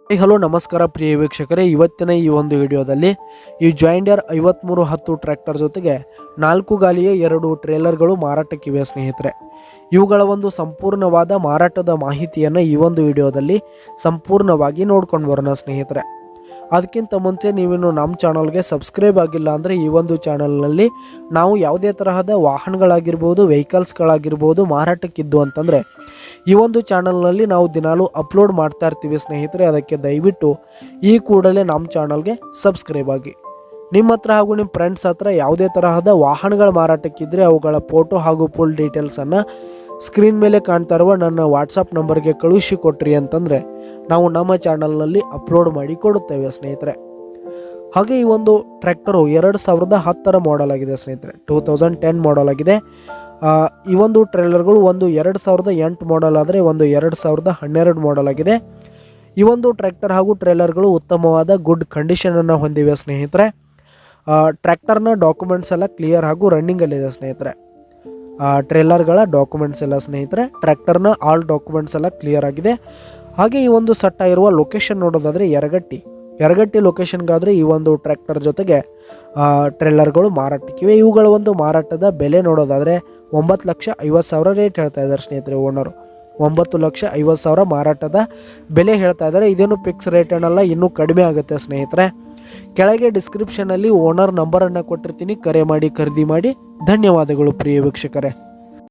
Hello ನಮಸ್ಕಾರ ಪ್ರಿಯ ವೀಕ್ಷಕರೇ, ಇವತ್ತಿನ ಈ ಒಂದು ವಿಡಿಯೋದಲ್ಲಿ ಈ ಜಾಯಿಂಡರ್ 5310 ಟ್ರ್ಯಾಕ್ಟರ್ ಜೊತೆಗೆ 4 ಗಾಲಿಯ 2 ಟ್ರೇಲರ್ಗಳು ಮಾರಾಟಕ್ಕಿವೆ ಸ್ನೇಹಿತರೆ. ಇವುಗಳ ಒಂದು ಸಂಪೂರ್ಣವಾದ ಮಾರಾಟದ ಮಾಹಿತಿಯನ್ನು ಈ ಒಂದು ವಿಡಿಯೋದಲ್ಲಿ ಸಂಪೂರ್ಣವಾಗಿ ನೋಡ್ಕೊಂಡು ಬರೋಣ ಸ್ನೇಹಿತರೆ. ಅದಕ್ಕಿಂತ ಮುಂಚೆ ನೀವಿನ್ನು ನಮ್ಮ ಚಾನಲ್ಗೆ ಸಬ್ಸ್ಕ್ರೈಬ್ ಆಗಿಲ್ಲ ಅಂದರೆ ಈ ಒಂದು ಚಾನಲ್ನಲ್ಲಿ ನಾವು ಯಾವುದೇ ತರಹದ ವಾಹನಗಳಾಗಿರ್ಬೋದು, ವೆಹಿಕಲ್ಸ್ಗಳಾಗಿರ್ಬೋದು ಮಾರಾಟಕ್ಕಿದ್ದು ಅಂತಂದರೆ ಈ ಒಂದು ಚಾನಲ್ನಲ್ಲಿ ನಾವು ದಿನಾಲೂ ಅಪ್ಲೋಡ್ ಮಾಡ್ತಾ ಇರ್ತೀವಿ ಸ್ನೇಹಿತರೆ. ಅದಕ್ಕೆ ದಯವಿಟ್ಟು ಈ ಕೂಡಲೇ ನಮ್ಮ ಚಾನಲ್ಗೆ ಸಬ್ಸ್ಕ್ರೈಬ್ ಆಗಿ. ನಿಮ್ಮ ಹತ್ರ ಹಾಗೂ ನಿಮ್ಮ ಫ್ರೆಂಡ್ಸ್ ಹತ್ರ ಯಾವುದೇ ತರಹದ ವಾಹನಗಳ ಮಾರಾಟಕ್ಕಿದ್ದರೆ ಅವುಗಳ ಫೋಟೋ ಹಾಗೂ ಫುಲ್ ಡೀಟೇಲ್ಸನ್ನು ಸ್ಕ್ರೀನ್ ಮೇಲೆ ಕಾಣ್ತಾ ಇರುವ ನನ್ನ ವಾಟ್ಸಪ್ ನಂಬರ್ಗೆ ಕಳುಹಿಸಿ ಕೊಟ್ರಿ ಅಂತಂದರೆ ನಾವು ನಮ್ಮ ಚಾನಲ್ನಲ್ಲಿ ಅಪ್ಲೋಡ್ ಮಾಡಿ ಕೊಡುತ್ತೇವೆ ಸ್ನೇಹಿತರೆ. ಹಾಗೆ ಈ ಒಂದು ಟ್ರ್ಯಾಕ್ಟರು 2010 ಮಾಡೆಲ್ ಆಗಿದೆ ಸ್ನೇಹಿತರೆ, 2010 ಮಾಡೆಲ್ ಆಗಿದೆ. ಈ ಒಂದು ಟ್ರೇಲರ್ಗಳು ಒಂದು 2008 ಮಾಡೆಲ್ ಆದರೆ ಒಂದು 2012 ಮಾಡೆಲ್ ಆಗಿದೆ. ಈ ಒಂದು ಟ್ರ್ಯಾಕ್ಟರ್ ಹಾಗೂ ಟ್ರೇಲರ್ಗಳು ಉತ್ತಮವಾದ ಗುಡ್ ಕಂಡೀಷನನ್ನು ಹೊಂದಿವೆ ಸ್ನೇಹಿತರೆ. ಟ್ರ್ಯಾಕ್ಟರ್ನ ಡಾಕ್ಯುಮೆಂಟ್ಸ್ ಎಲ್ಲ ಕ್ಲಿಯರ್ ಹಾಗೂ ರನ್ನಿಂಗಲ್ಲಿದೆ ಸ್ನೇಹಿತರೆ. ಟ್ರೇಲರ್ಗಳ ಡಾಕ್ಯುಮೆಂಟ್ಸ್ ಎಲ್ಲ ಸ್ನೇಹಿತರೆ, ಟ್ರ್ಯಾಕ್ಟರ್ನ ಆಲ್ ಡಾಕ್ಯುಮೆಂಟ್ಸ್ ಎಲ್ಲ ಕ್ಲಿಯರ್ ಆಗಿದೆ. ಹಾಗೆ ಈ ಒಂದು ಸೆಟ್ ಆಗಿರುವ ಲೊಕೇಶನ್ ನೋಡೋದಾದರೆ ಯರಗಟ್ಟಿ ಲೊಕೇಶನ್ಗಾದರೆ ಈ ಒಂದು ಟ್ರ್ಯಾಕ್ಟರ್ ಜೊತೆಗೆ ಟ್ರೇಲರ್ಗಳು ಮಾರಾಟಕ್ಕಿವೆ. ಇವುಗಳ ಒಂದು ಮಾರಾಟದ ಬೆಲೆ ನೋಡೋದಾದರೆ 9,50,000 ರೇಟ್ ಹೇಳ್ತಾ ಇದ್ದಾರೆ ಸ್ನೇಹಿತರೆ. ಓನರು 9,50,000 ಮಾರಾಟದ ಬೆಲೆ ಹೇಳ್ತಾ ಇದ್ದಾರೆ. ಇದೇನು ಫಿಕ್ಸ್ ರೇಟ್ ಏನಲ್ಲ, ಇನ್ನೂ ಕಡಿಮೆ ಆಗುತ್ತೆ ಸ್ನೇಹಿತರೆ. ಕೆಳಗೆ ಡಿಸ್ಕ್ರಿಪ್ಷನಲ್ಲಿ ಓನರ್ ನಂಬರನ್ನು ಕೊಟ್ಟಿರ್ತೀನಿ, ಕರೆ ಮಾಡಿ ಖರೀದಿ ಮಾಡಿ. ಧನ್ಯವಾದಗಳು ಪ್ರಿಯ ವೀಕ್ಷಕರೇ.